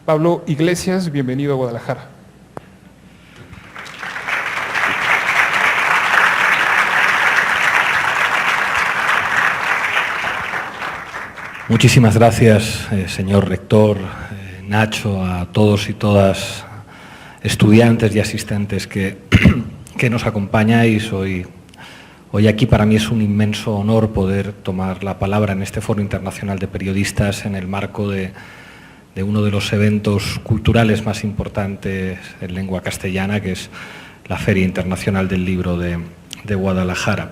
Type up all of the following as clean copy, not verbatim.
Pablo Iglesias, bienvenido a Guadalajara. Muchísimas gracias, señor rector, Nacho, a todos y todas estudiantes y asistentes que nos acompañáis hoy. Hoy aquí para mí es un inmenso honor poder tomar la palabra en este Foro Internacional de Periodistas en el marco de uno de los eventos culturales más importantes en lengua castellana, que es la Feria Internacional del Libro de Guadalajara.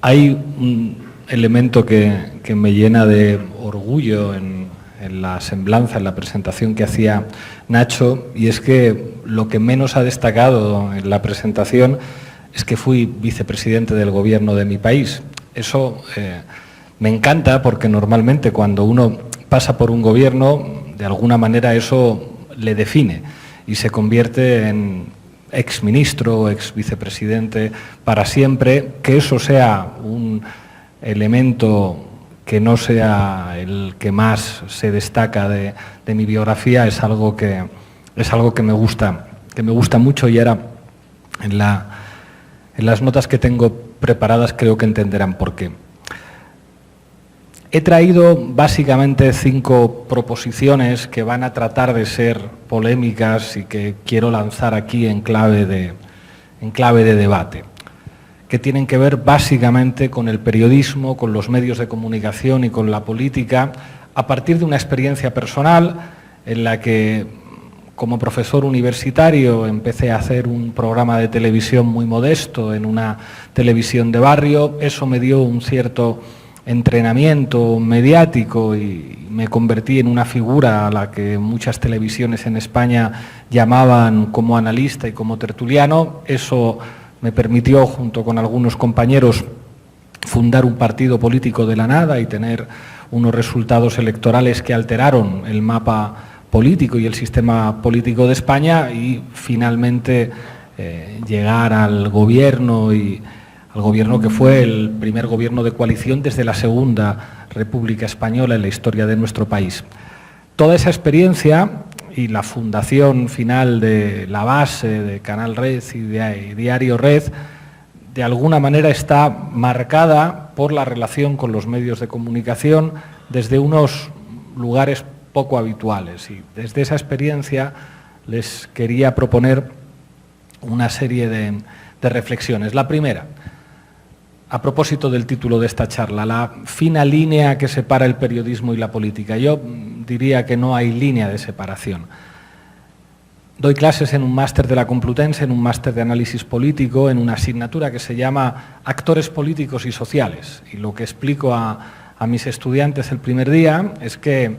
Hay un elemento que me llena de orgullo en la semblanza, en la presentación que hacía Nacho, y es que lo que menos ha destacado en la presentación es que fui vicepresidente del gobierno de mi país. Eso me encanta porque normalmente cuando uno pasa por un gobierno, de alguna manera eso le define y se convierte en exministro o exvicepresidente para siempre. Que eso sea un elemento que no sea el que más se destaca de mi biografía es algo que me gusta mucho, y ahora en las notas que tengo preparadas creo que entenderán por qué. He traído básicamente 5 proposiciones que van a tratar de ser polémicas y que quiero lanzar aquí en clave de debate, que tienen que ver básicamente con el periodismo, con los medios de comunicación y con la política, a partir de una experiencia personal en la que, como profesor universitario, empecé a hacer un programa de televisión muy modesto en una televisión de barrio. Eso me dio un cierto entrenamiento mediático y me convertí en una figura a la que muchas televisiones en España llamaban como analista y como tertuliano. Eso me permitió, junto con algunos compañeros, fundar un partido político de la nada y tener unos resultados electorales que alteraron el mapa político y el sistema político de España, y finalmente llegar al gobierno, y al gobierno que fue el primer gobierno de coalición desde la Segunda República Española en la historia de nuestro país. Toda esa experiencia y la fundación final de La Base, de Canal Red y de Diario Red, de alguna manera está marcada por la relación con los medios de comunicación desde unos lugares poco habituales. Y desde esa experiencia les quería proponer una serie de reflexiones. La primera, a propósito del título de esta charla, la fina línea que separa el periodismo y la política. Yo diría que no hay línea de separación. Doy clases en un máster de la Complutense, en un máster de análisis político, en una asignatura que se llama Actores Políticos y Sociales. Y lo que explico a mis estudiantes el primer día es que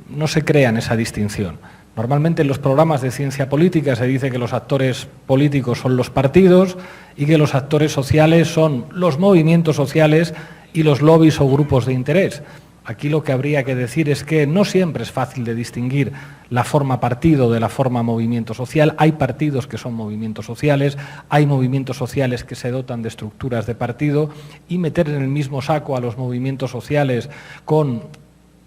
no se crean esa distinción. Normalmente en los programas de ciencia política se dice que los actores políticos son los partidos y que los actores sociales son los movimientos sociales y los lobbies o grupos de interés. Aquí lo que habría que decir es que no siempre es fácil de distinguir la forma partido de la forma movimiento social. Hay partidos que son movimientos sociales, hay movimientos sociales que se dotan de estructuras de partido, y meter en el mismo saco a los movimientos sociales con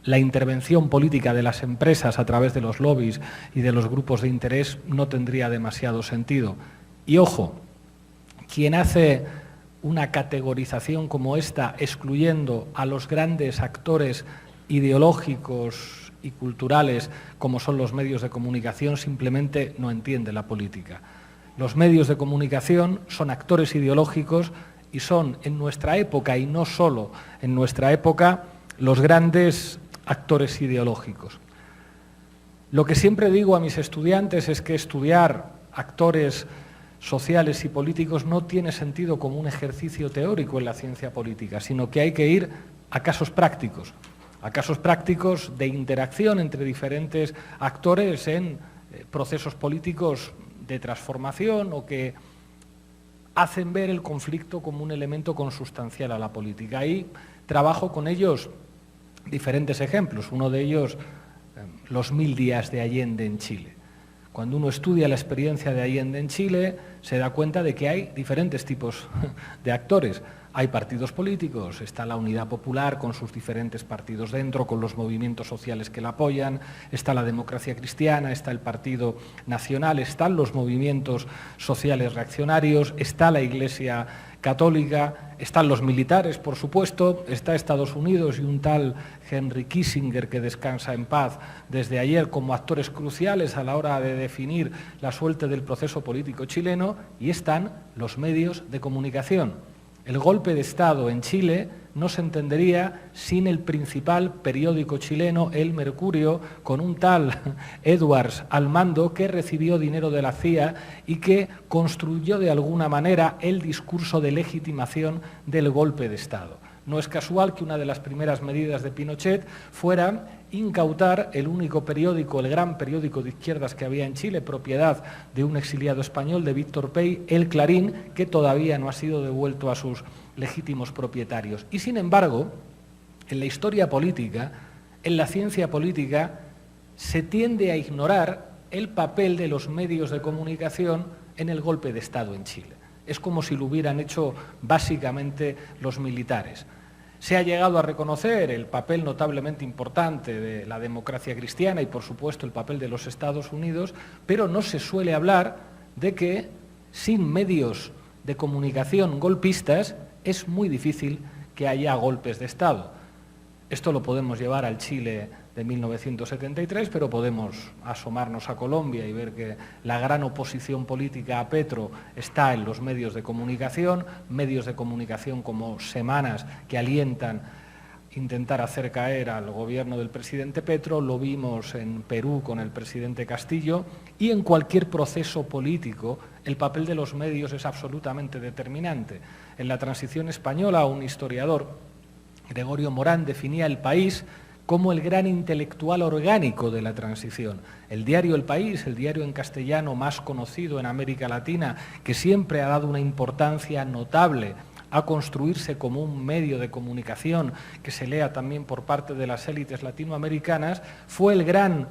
la intervención política de las empresas a través de los lobbies y de los grupos de interés no tendría demasiado sentido. Y ojo, quien hace una categorización como esta, excluyendo a los grandes actores ideológicos y culturales como son los medios de comunicación, simplemente no entiende la política. Los medios de comunicación son actores ideológicos y son, en nuestra época, y no solo en nuestra época, los grandes actores ideológicos. Lo que siempre digo a mis estudiantes es que estudiar actores sociales y políticos no tiene sentido como un ejercicio teórico en la ciencia política, sino que hay que ir a casos prácticos de interacción entre diferentes actores en procesos políticos de transformación o que hacen ver el conflicto como un elemento consustancial a la política. Ahí trabajo con ellos diferentes ejemplos. Uno de ellos, los 1000 días de Allende en Chile. Cuando uno estudia la experiencia de Allende en Chile, se da cuenta de que hay diferentes tipos de actores. Hay partidos políticos, está la Unidad Popular con sus diferentes partidos dentro, con los movimientos sociales que la apoyan, está la Democracia Cristiana, está el Partido Nacional, están los movimientos sociales reaccionarios, está la Iglesia Católica, están los militares, por supuesto, está Estados Unidos y un tal Henry Kissinger, que descansa en paz desde ayer, como actores cruciales a la hora de definir la suerte del proceso político chileno, y están los medios de comunicación. El golpe de Estado en Chile no se entendería sin el principal periódico chileno, El Mercurio, con un tal Edwards al mando, que recibió dinero de la CIA y que construyó de alguna manera el discurso de legitimación del golpe de Estado. No es casual que una de las primeras medidas de Pinochet fuera incautar el único periódico, el gran periódico de izquierdas que había en Chile, propiedad de un exiliado español, de Víctor Pey, El Clarín, que todavía no ha sido devuelto a sus legítimos propietarios. Y sin embargo, en la historia política, en la ciencia política, se tiende a ignorar el papel de los medios de comunicación en el golpe de Estado en Chile. Es como si lo hubieran hecho básicamente los militares. Se ha llegado a reconocer el papel notablemente importante de la Democracia Cristiana y, por supuesto, el papel de los Estados Unidos, pero no se suele hablar de que sin medios de comunicación golpistas es muy difícil que haya golpes de Estado. Esto lo podemos llevar al Chile de 1973, pero podemos asomarnos a Colombia y ver que la gran oposición política a Petro está en los medios de comunicación como Semanas, que alientan intentar hacer caer al gobierno del presidente Petro. Lo vimos en Perú con el presidente Castillo, y en cualquier proceso político el papel de los medios es absolutamente determinante. En la transición española, un historiador, Gregorio Morán, definía El País como el gran intelectual orgánico de la transición. El diario El País, el diario en castellano más conocido en América Latina, que siempre ha dado una importancia notable a construirse como un medio de comunicación que se lea también por parte de las élites latinoamericanas, fue el gran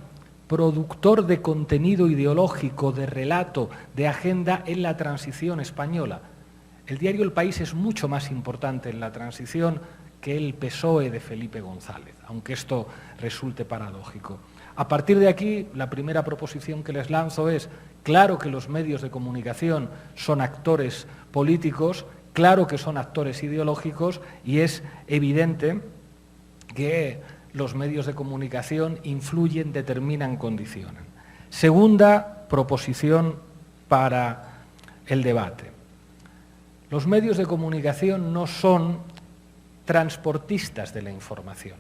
productor de contenido ideológico, de relato, de agenda en la transición española. El diario El País es mucho más importante en la transición que el PSOE de Felipe González, aunque esto resulte paradójico. A partir de aquí, la primera proposición que les lanzo es: claro que los medios de comunicación son actores políticos, claro que son actores ideológicos, y es evidente que los medios de comunicación influyen, determinan, condicionan. Segunda proposición para el debate. Los medios de comunicación no son transportistas de la información.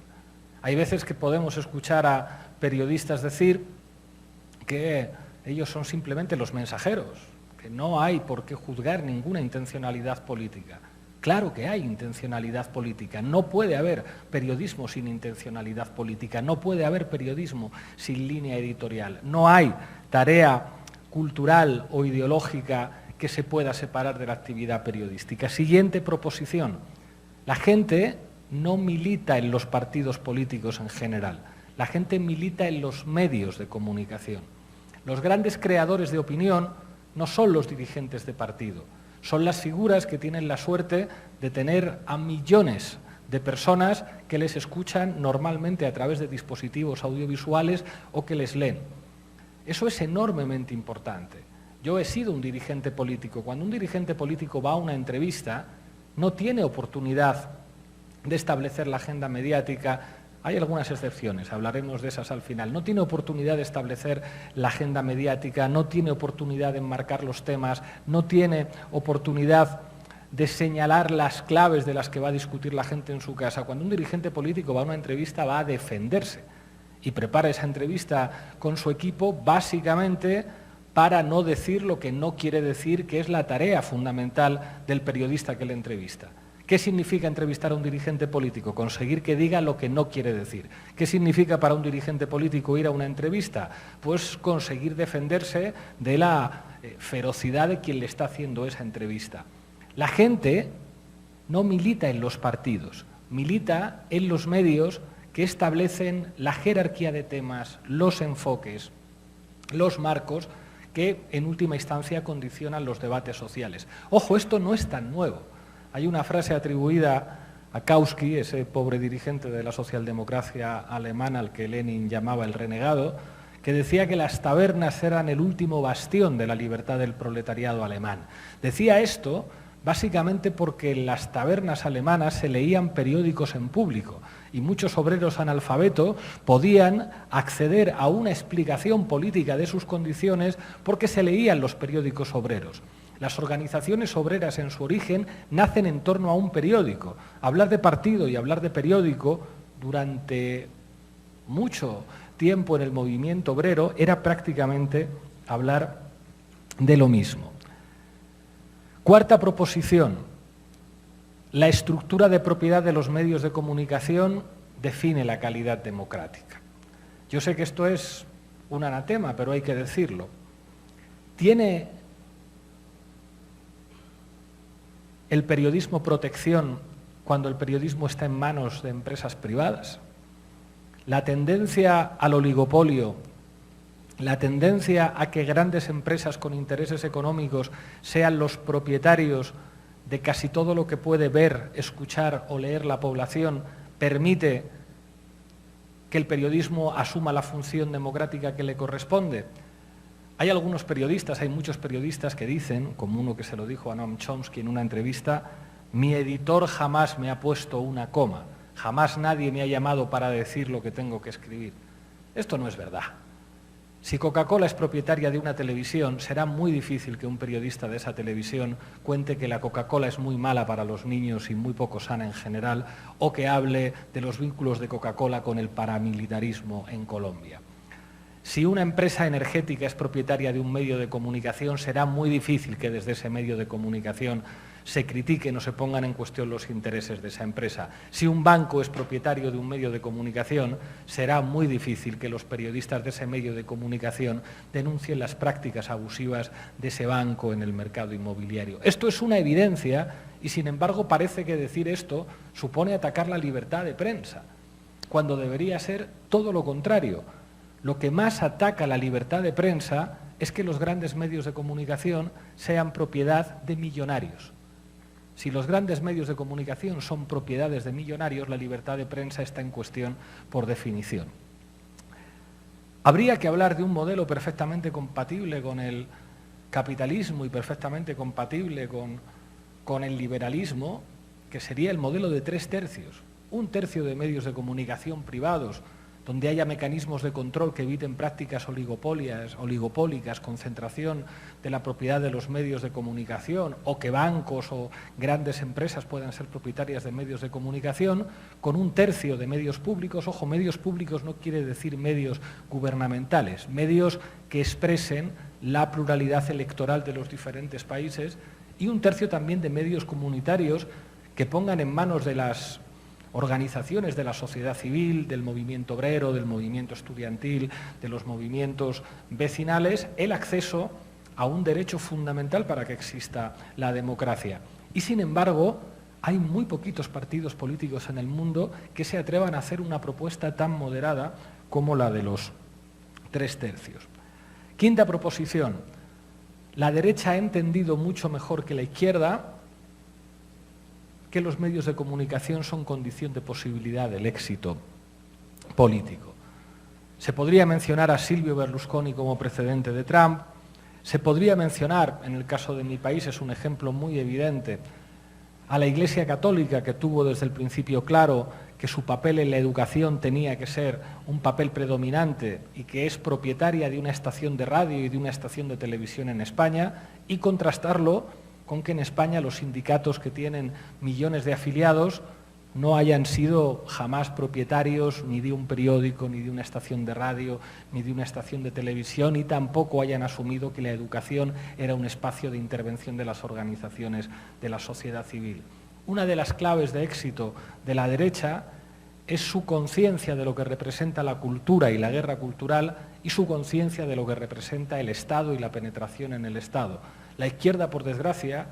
Hay veces que podemos escuchar a periodistas decir que ellos son simplemente los mensajeros, que no hay por qué juzgar ninguna intencionalidad política. Claro que hay intencionalidad política. No puede haber periodismo sin intencionalidad política, no puede haber periodismo sin línea editorial. No hay tarea cultural o ideológica que se pueda separar de la actividad periodística. Siguiente proposición. La gente no milita en los partidos políticos en general, la gente milita en los medios de comunicación. Los grandes creadores de opinión no son los dirigentes de partido, son las figuras que tienen la suerte de tener a millones de personas que les escuchan normalmente a través de dispositivos audiovisuales o que les leen. Eso es enormemente importante. Yo he sido un dirigente político. Cuando un dirigente político va a una entrevista, no tiene oportunidad de establecer la agenda mediática. Hay algunas excepciones, hablaremos de esas al final. No tiene oportunidad de establecer la agenda mediática, no tiene oportunidad de enmarcar los temas, no tiene oportunidad de señalar las claves de las que va a discutir la gente en su casa. Cuando un dirigente político va a una entrevista, va a defenderse y prepara esa entrevista con su equipo básicamente para no decir lo que no quiere decir, que es la tarea fundamental del periodista que le entrevista. ¿Qué significa entrevistar a un dirigente político? Conseguir que diga lo que no quiere decir. ¿Qué significa para un dirigente político ir a una entrevista? Pues conseguir defenderse de la ferocidad de quien le está haciendo esa entrevista. La gente no milita en los partidos, milita en los medios que establecen la jerarquía de temas, los enfoques, los marcos que en última instancia condicionan los debates sociales. Ojo, esto no es tan nuevo. Hay una frase atribuida a Kautsky, ese pobre dirigente de la socialdemocracia alemana al que Lenin llamaba el renegado, que decía que las tabernas eran el último bastión de la libertad del proletariado alemán. Decía esto básicamente porque en las tabernas alemanas se leían periódicos en público y muchos obreros analfabetos podían acceder a una explicación política de sus condiciones porque se leían los periódicos obreros. Las organizaciones obreras en su origen nacen en torno a un periódico. Hablar de partido y hablar de periódico durante mucho tiempo en el movimiento obrero era prácticamente hablar de lo mismo. Cuarta proposición. La estructura de propiedad de los medios de comunicación define la calidad democrática. Yo sé que esto es un anatema, pero hay que decirlo. ¿Tiene el periodismo protección cuando el periodismo está en manos de empresas privadas? La tendencia al oligopolio, la tendencia a que grandes empresas con intereses económicos sean los propietarios de casi todo lo que puede ver, escuchar o leer la población, permite que el periodismo asuma la función democrática que le corresponde. Hay algunos periodistas, hay muchos periodistas que dicen, como uno que se lo dijo a Noam Chomsky en una entrevista, mi editor jamás me ha puesto una coma, jamás nadie me ha llamado para decir lo que tengo que escribir. Esto no es verdad. Si Coca-Cola es propietaria de una televisión, será muy difícil que un periodista de esa televisión cuente que la Coca-Cola es muy mala para los niños y muy poco sana en general, o que hable de los vínculos de Coca-Cola con el paramilitarismo en Colombia. Si una empresa energética es propietaria de un medio de comunicación, será muy difícil que desde ese medio de comunicación se critiquen o se pongan en cuestión los intereses de esa empresa. Si un banco es propietario de un medio de comunicación, será muy difícil que los periodistas de ese medio de comunicación denuncien las prácticas abusivas de ese banco en el mercado inmobiliario. Esto es una evidencia y, sin embargo, parece que decir esto supone atacar la libertad de prensa, cuando debería ser todo lo contrario. Lo que más ataca la libertad de prensa es que los grandes medios de comunicación sean propiedad de millonarios. Si los grandes medios de comunicación son propiedades de millonarios, la libertad de prensa está en cuestión por definición. Habría que hablar de un modelo perfectamente compatible con el capitalismo y perfectamente compatible con el liberalismo, que sería el modelo de 3/3. Un tercio de medios de comunicación privados, donde haya mecanismos de control que eviten prácticas oligopólicas, concentración de la propiedad de los medios de comunicación, o que bancos o grandes empresas puedan ser propietarias de medios de comunicación, con un tercio de medios públicos. Ojo, medios públicos no quiere decir medios gubernamentales, medios que expresen la pluralidad electoral de los diferentes países, y un tercio también de medios comunitarios que pongan en manos de las organizaciones de la sociedad civil, del movimiento obrero, del movimiento estudiantil, de los movimientos vecinales, el acceso a un derecho fundamental para que exista la democracia. Y, sin embargo, hay muy poquitos partidos políticos en el mundo que se atrevan a hacer una propuesta tan moderada como la de los 3/3. Quinta proposición. La derecha ha entendido mucho mejor que la izquierda que los medios de comunicación son condición de posibilidad del éxito político. Se podría mencionar a Silvio Berlusconi como precedente de Trump, se podría mencionar, en el caso de mi país es un ejemplo muy evidente, a la Iglesia Católica, que tuvo desde el principio claro que su papel en la educación tenía que ser un papel predominante y que es propietaria de una estación de radio y de una estación de televisión en España, y contrastarlo con que en España los sindicatos, que tienen millones de afiliados, no hayan sido jamás propietarios ni de un periódico, ni de una estación de radio, ni de una estación de televisión, y tampoco hayan asumido que la educación era un espacio de intervención de las organizaciones de la sociedad civil. Una de las claves de éxito de la derecha es su conciencia de lo que representa la cultura y la guerra cultural, y su conciencia de lo que representa el Estado y la penetración en el Estado. La izquierda, por desgracia,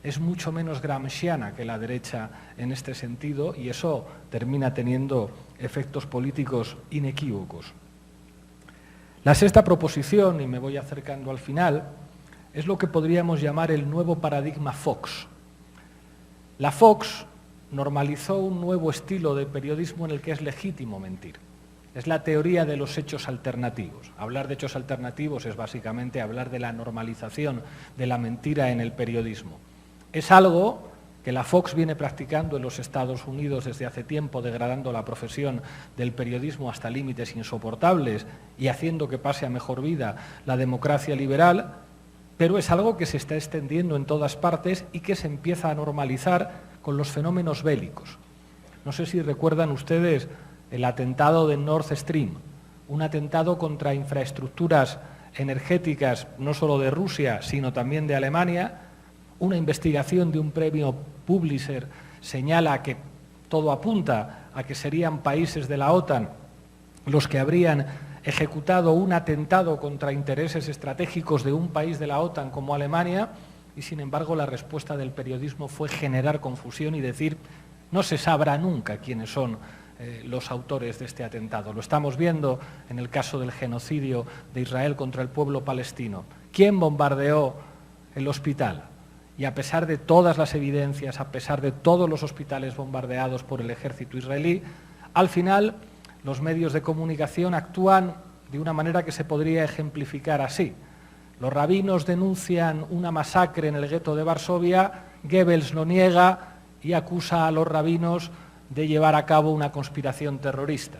es mucho menos gramsciana que la derecha en este sentido, y eso termina teniendo efectos políticos inequívocos. La sexta proposición, y me voy acercando al final, es lo que podríamos llamar el nuevo paradigma Fox. La Fox normalizó un nuevo estilo de periodismo en el que es legítimo mentir. Es la teoría de los hechos alternativos. Hablar de hechos alternativos es básicamente hablar de la normalización de la mentira en el periodismo. Es algo que la Fox viene practicando en los Estados Unidos desde hace tiempo, degradando la profesión del periodismo hasta límites insoportables y haciendo que pase a mejor vida la democracia liberal, pero es algo que se está extendiendo en todas partes y que se empieza a normalizar con los fenómenos bélicos. No sé si recuerdan ustedes el atentado de Nord Stream, un atentado contra infraestructuras energéticas no solo de Rusia, sino también de Alemania. Una investigación de un premio Pulitzer señala que todo apunta a que serían países de la OTAN los que habrían ejecutado un atentado contra intereses estratégicos de un país de la OTAN como Alemania, y sin embargo la respuesta del periodismo fue generar confusión y decir no se sabrá nunca quiénes son los autores de este atentado. Lo estamos viendo en el caso del genocidio de Israel contra el pueblo palestino. ¿Quién bombardeó el hospital? Y a pesar de todas las evidencias, a pesar de todos los hospitales bombardeados por el ejército israelí, al final los medios de comunicación actúan de una manera que se podría ejemplificar así. Los rabinos denuncian una masacre en el gueto de Varsovia, Goebbels lo niega y acusa a los rabinos de llevar a cabo una conspiración terrorista.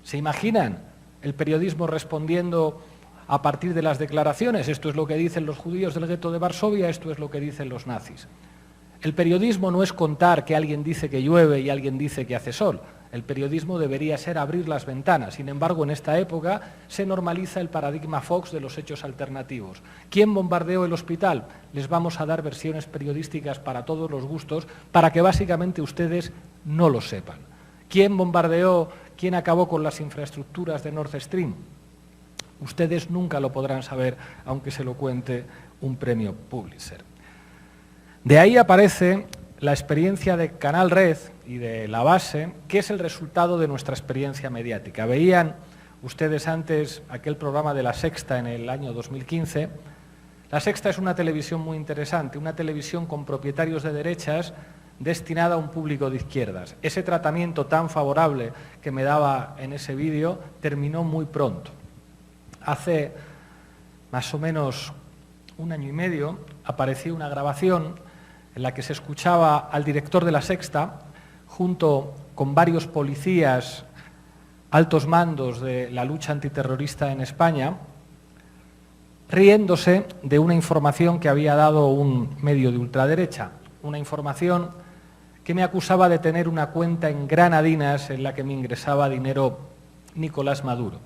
¿Se imaginan el periodismo respondiendo a partir de las declaraciones? Esto es lo que dicen los judíos del gueto de Varsovia, esto es lo que dicen los nazis. El periodismo no es contar que alguien dice que llueve y alguien dice que hace sol. El periodismo debería ser abrir las ventanas. Sin embargo, en esta época se normaliza el paradigma Fox de los hechos alternativos. ¿Quién bombardeó el hospital? Les vamos a dar versiones periodísticas para todos los gustos, para que básicamente ustedes no lo sepan. ¿Quién bombardeó, quién acabó con las infraestructuras de Nord Stream? Ustedes nunca lo podrán saber, aunque se lo cuente un premio Pulitzer. De ahí aparece la experiencia de Canal Red y de La Base, que es el resultado de nuestra experiencia mediática. Veían ustedes antes aquel programa de La Sexta en el año 2015. La Sexta es una televisión muy interesante, una televisión con propietarios de derechas destinada a un público de izquierdas. Ese tratamiento tan favorable que me daba en ese vídeo terminó muy pronto. Hace más o menos un año y medio apareció una grabación en la que se escuchaba al director de La Sexta, junto con varios policías, altos mandos de la lucha antiterrorista en España, riéndose de una información que había dado un medio de ultraderecha, una información que me acusaba de tener una cuenta en Granadinas en la que me ingresaba dinero Nicolás Maduro,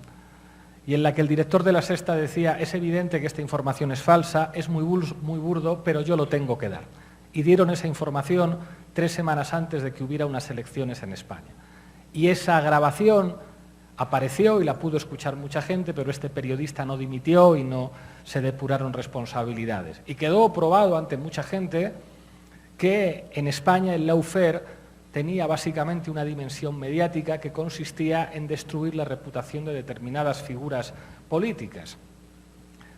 y en la que el director de La Sexta decía: es evidente que esta información es falsa, es muy burdo, pero yo lo tengo que dar. Y dieron esa información 3 semanas antes de que hubiera unas elecciones en España. Y esa grabación apareció y la pudo escuchar mucha gente, pero este periodista no dimitió y no se depuraron responsabilidades. Y quedó probado ante mucha gente que en España el lawfare tenía básicamente una dimensión mediática que consistía en destruir la reputación de determinadas figuras políticas.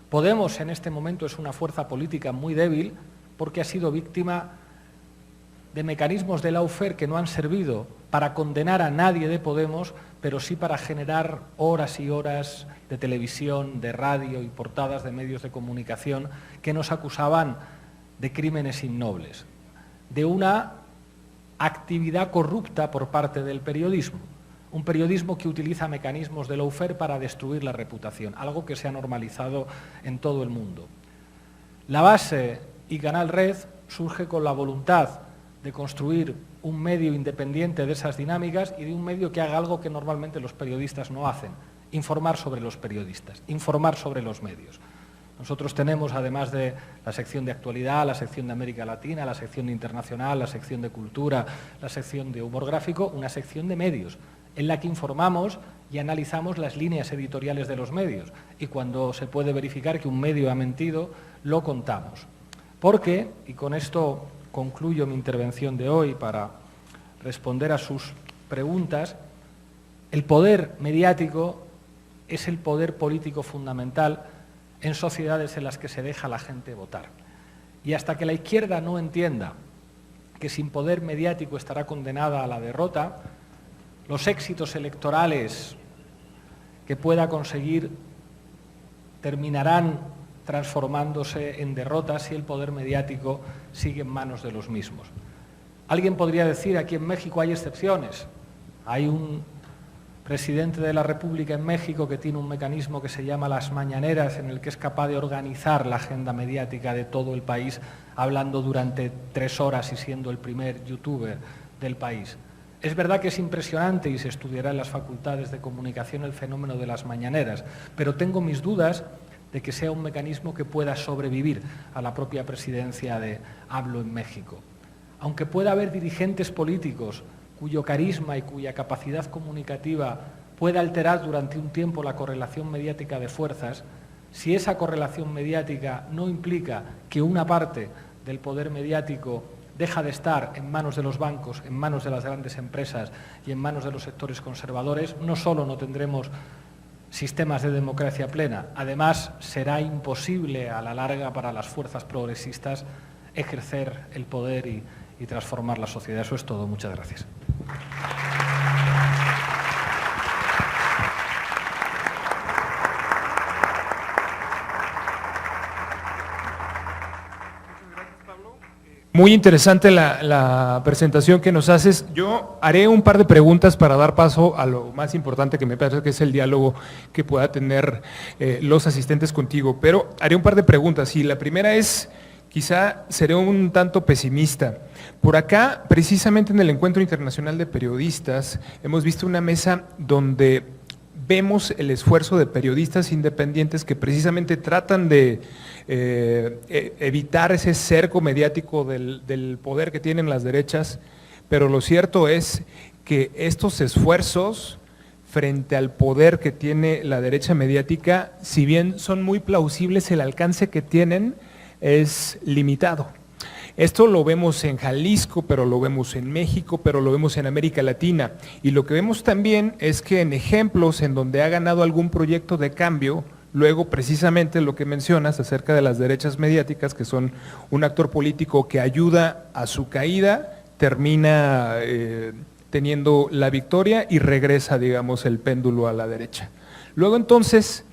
Podemos en este momento es una fuerza política muy débil porque ha sido víctima de mecanismos de lawfare que no han servido para condenar a nadie de Podemos, pero sí para generar horas y horas de televisión, de radio y portadas de medios de comunicación que nos acusaban de crímenes innobles, de una actividad corrupta por parte del periodismo, un periodismo que utiliza mecanismos de lawfare para destruir la reputación, algo que se ha normalizado en todo el mundo. La Base y Canal Red surge con la voluntad de construir un medio independiente de esas dinámicas y de un medio que haga algo que normalmente los periodistas no hacen: informar sobre los periodistas, informar sobre los medios. Nosotros tenemos, además de la sección de actualidad, la sección de América Latina, la sección de internacional, la sección de cultura, la sección de humor gráfico, una sección de medios, en la que informamos y analizamos las líneas editoriales de los medios. Y cuando se puede verificar que un medio ha mentido, lo contamos. Porque, y con esto concluyo mi intervención de hoy para responder a sus preguntas, el poder mediático es el poder político fundamental en sociedades en las que se deja a la gente votar. Y hasta que la izquierda no entienda que sin poder mediático estará condenada a la derrota, los éxitos electorales que pueda conseguir terminarán transformándose en derrotas si el poder mediático sigue en manos de los mismos. Alguien podría decir, aquí en México hay excepciones. Hay un presidente de la República en México que tiene un mecanismo que se llama las mañaneras, en el que es capaz de organizar la agenda mediática de todo el país, hablando durante 3 horas y siendo el primer youtuber del país. Es verdad que es impresionante y se estudiará en las facultades de comunicación el fenómeno de las mañaneras, pero tengo mis dudas de que sea un mecanismo que pueda sobrevivir a la propia presidencia de Hablo en México. Aunque pueda haber dirigentes políticos cuyo carisma y cuya capacidad comunicativa pueda alterar durante un tiempo la correlación mediática de fuerzas, si esa correlación mediática no implica que una parte del poder mediático deja de estar en manos de los bancos, en manos de las grandes empresas y en manos de los sectores conservadores, no solo no tendremos sistemas de democracia plena, además será imposible a la larga para las fuerzas progresistas ejercer el poder y transformar la sociedad. Eso es todo. Muchas gracias. Muy interesante la presentación que nos haces. Yo haré un par de preguntas para dar paso a lo más importante que me parece que es el diálogo que pueda tener los asistentes contigo, pero haré un par de preguntas y la primera es, quizá seré un tanto pesimista. Por acá, precisamente en el Encuentro Internacional de Periodistas, hemos visto una mesa donde vemos el esfuerzo de periodistas independientes que precisamente tratan de evitar ese cerco mediático del poder que tienen las derechas, pero lo cierto es que estos esfuerzos frente al poder que tiene la derecha mediática, si bien son muy plausibles, el alcance que tienen es limitado. Esto lo vemos en Jalisco, pero lo vemos en México, pero lo vemos en América Latina. Y lo que vemos también es que en ejemplos en donde ha ganado algún proyecto de cambio, luego precisamente lo que mencionas acerca de las derechas mediáticas, que son un actor político que ayuda a su caída, termina teniendo la victoria y regresa, digamos, el péndulo a la derecha. Luego entonces,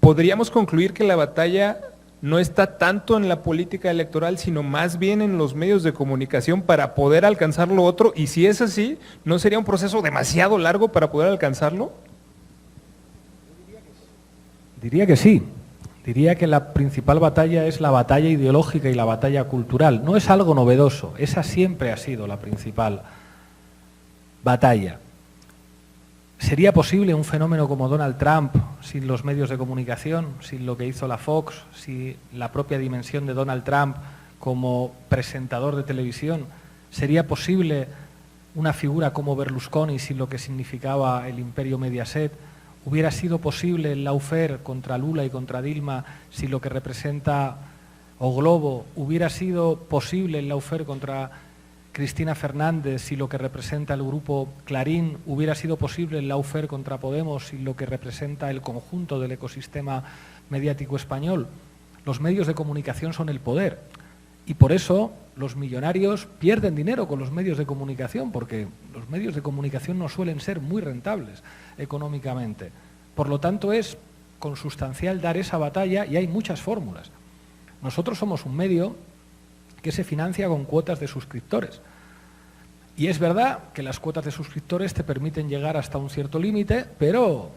podríamos concluir que la batalla no está tanto en la política electoral, sino más bien en los medios de comunicación para poder alcanzar lo otro, y si es así, ¿no sería un proceso demasiado largo para poder alcanzarlo? Diría que sí. Diría que la principal batalla es la batalla ideológica y la batalla cultural. No es algo novedoso, esa siempre ha sido la principal batalla. ¿Sería posible un fenómeno como Donald Trump sin los medios de comunicación, sin lo que hizo la Fox, sin la propia dimensión de Donald Trump como presentador de televisión? ¿Sería posible una figura como Berlusconi sin lo que significaba el imperio Mediaset? ¿Hubiera sido posible el lawfare contra Lula y contra Dilma sin lo que representa O Globo? ¿Hubiera sido posible el lawfare contra Cristina Fernández y lo que representa el grupo Clarín? ¿Hubiera sido posible el lawfare contra Podemos y lo que representa el conjunto del ecosistema mediático español? Los medios de comunicación son el poder y por eso los millonarios pierden dinero con los medios de comunicación, porque los medios de comunicación no suelen ser muy rentables económicamente. Por lo tanto, es consustancial dar esa batalla y hay muchas fórmulas. Nosotros somos un medio que se financia con cuotas de suscriptores. Y es verdad que las cuotas de suscriptores te permiten llegar hasta un cierto límite, pero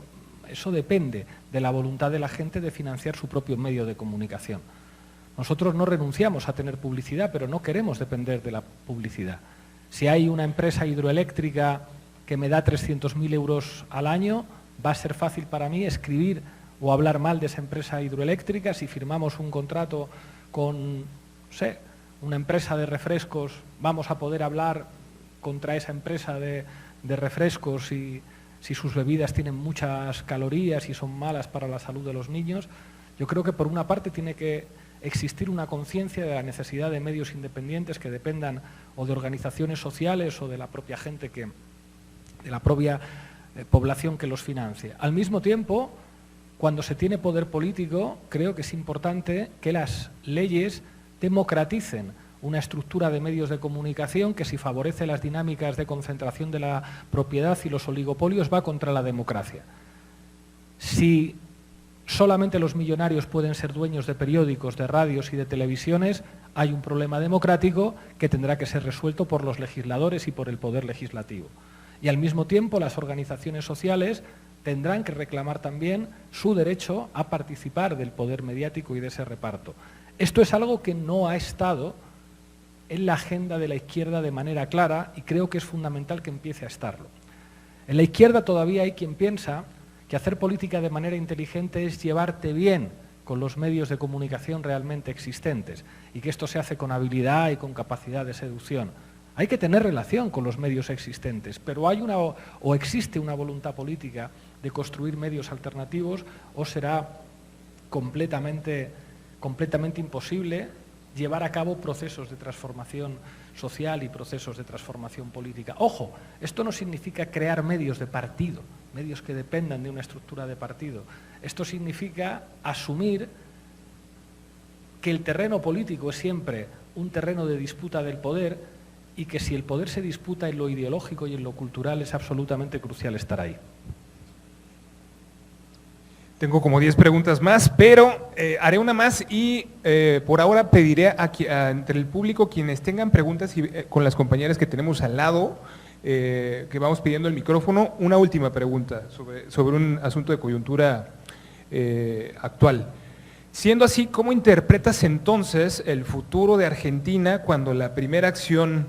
eso depende de la voluntad de la gente de financiar su propio medio de comunicación. Nosotros no renunciamos a tener publicidad, pero no queremos depender de la publicidad. Si hay una empresa hidroeléctrica que me da 300.000 euros al año, va a ser fácil para mí escribir o hablar mal de esa empresa hidroeléctrica. Si firmamos un contrato con, no sé, una empresa de refrescos, vamos a poder hablar contra esa empresa de refrescos si sus bebidas tienen muchas calorías y son malas para la salud de los niños. Yo creo que por una parte tiene que existir una conciencia de la necesidad de medios independientes que dependan o de organizaciones sociales o de la propia gente de la propia población que los financia. Al mismo tiempo, cuando se tiene poder político, creo que es importante que las leyes democraticen una estructura de medios de comunicación que, si favorece las dinámicas de concentración de la propiedad y los oligopolios, va contra la democracia. Si solamente los millonarios pueden ser dueños de periódicos, de radios y de televisiones, hay un problema democrático que tendrá que ser resuelto por los legisladores y por el poder legislativo. Y al mismo tiempo las organizaciones sociales tendrán que reclamar también su derecho a participar del poder mediático y de ese reparto. Esto es algo que no ha estado en la agenda de la izquierda de manera clara y creo que es fundamental que empiece a estarlo. En la izquierda todavía hay quien piensa que hacer política de manera inteligente es llevarte bien con los medios de comunicación realmente existentes y que esto se hace con habilidad y con capacidad de seducción. Hay que tener relación con los medios existentes, pero hay o existe una voluntad política de construir medios alternativos, o será completamente imposible llevar a cabo procesos de transformación social y procesos de transformación política. Ojo, esto no significa crear medios de partido, medios que dependan de una estructura de partido. Esto significa asumir que el terreno político es siempre un terreno de disputa del poder y que si el poder se disputa en lo ideológico y en lo cultural es absolutamente crucial estar ahí. Tengo como 10 preguntas más, pero haré una más y por ahora pediré entre el público quienes tengan preguntas y con las compañeras que tenemos al lado, que vamos pidiendo el micrófono, una última pregunta sobre un asunto de coyuntura actual. Siendo así, ¿cómo interpretas entonces el futuro de Argentina cuando la primera acción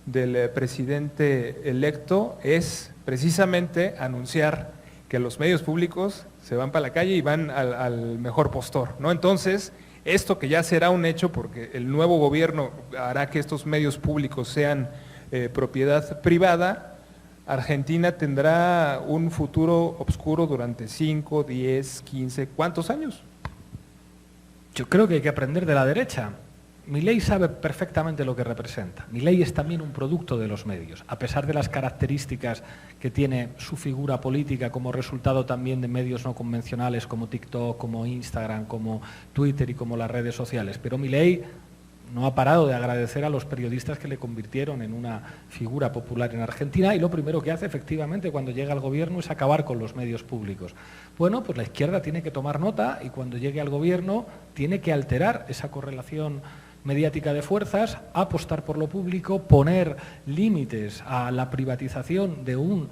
del presidente electo es precisamente anunciar que los medios públicos se van para la calle y van al mejor postor, ¿no? Entonces, esto que ya será un hecho porque el nuevo gobierno hará que estos medios públicos sean propiedad privada, Argentina tendrá un futuro oscuro durante 5, 10, 15, ¿cuántos años? Yo creo que hay que aprender de la derecha. Milei sabe perfectamente lo que representa. Milei es también un producto de los medios, a pesar de las características que tiene su figura política como resultado también de medios no convencionales como TikTok, como Instagram, como Twitter y como las redes sociales. Pero Milei no ha parado de agradecer a los periodistas que le convirtieron en una figura popular en Argentina y lo primero que hace efectivamente cuando llega al gobierno es acabar con los medios públicos. Bueno, pues la izquierda tiene que tomar nota y cuando llegue al gobierno tiene que alterar esa correlación mediática de fuerzas, apostar por lo público, poner límites a la privatización de un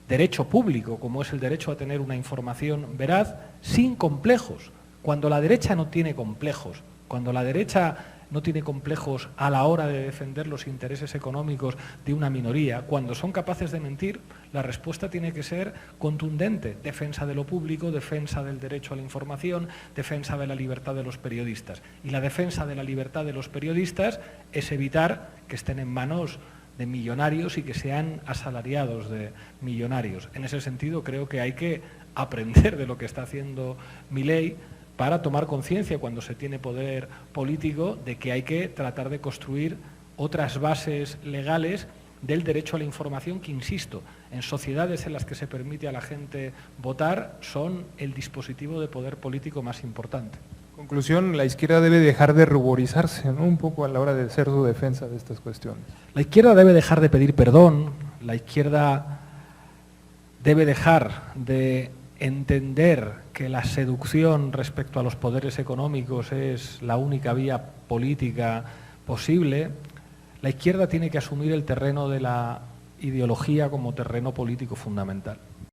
derecho público, como es el derecho a tener una información veraz, sin complejos. Cuando la derecha no tiene complejos, cuando la derecha no tiene complejos a la hora de defender los intereses económicos de una minoría, cuando son capaces de mentir, la respuesta tiene que ser contundente, defensa de lo público, defensa del derecho a la información, defensa de la libertad de los periodistas. Y la defensa de la libertad de los periodistas es evitar que estén en manos de millonarios y que sean asalariados de millonarios. En ese sentido creo que hay que aprender de lo que está haciendo Milei para tomar conciencia cuando se tiene poder político de que hay que tratar de construir otras bases legales del derecho a la información que, insisto, en sociedades en las que se permite a la gente votar, son el dispositivo de poder político más importante. Conclusión, la izquierda debe dejar de ruborizarse, ¿no?, un poco a la hora de hacer su defensa de estas cuestiones. La izquierda debe dejar de pedir perdón, la izquierda debe dejar de entender que la seducción respecto a los poderes económicos es la única vía política posible. La izquierda tiene que asumir el terreno de la ideología como terreno político fundamental.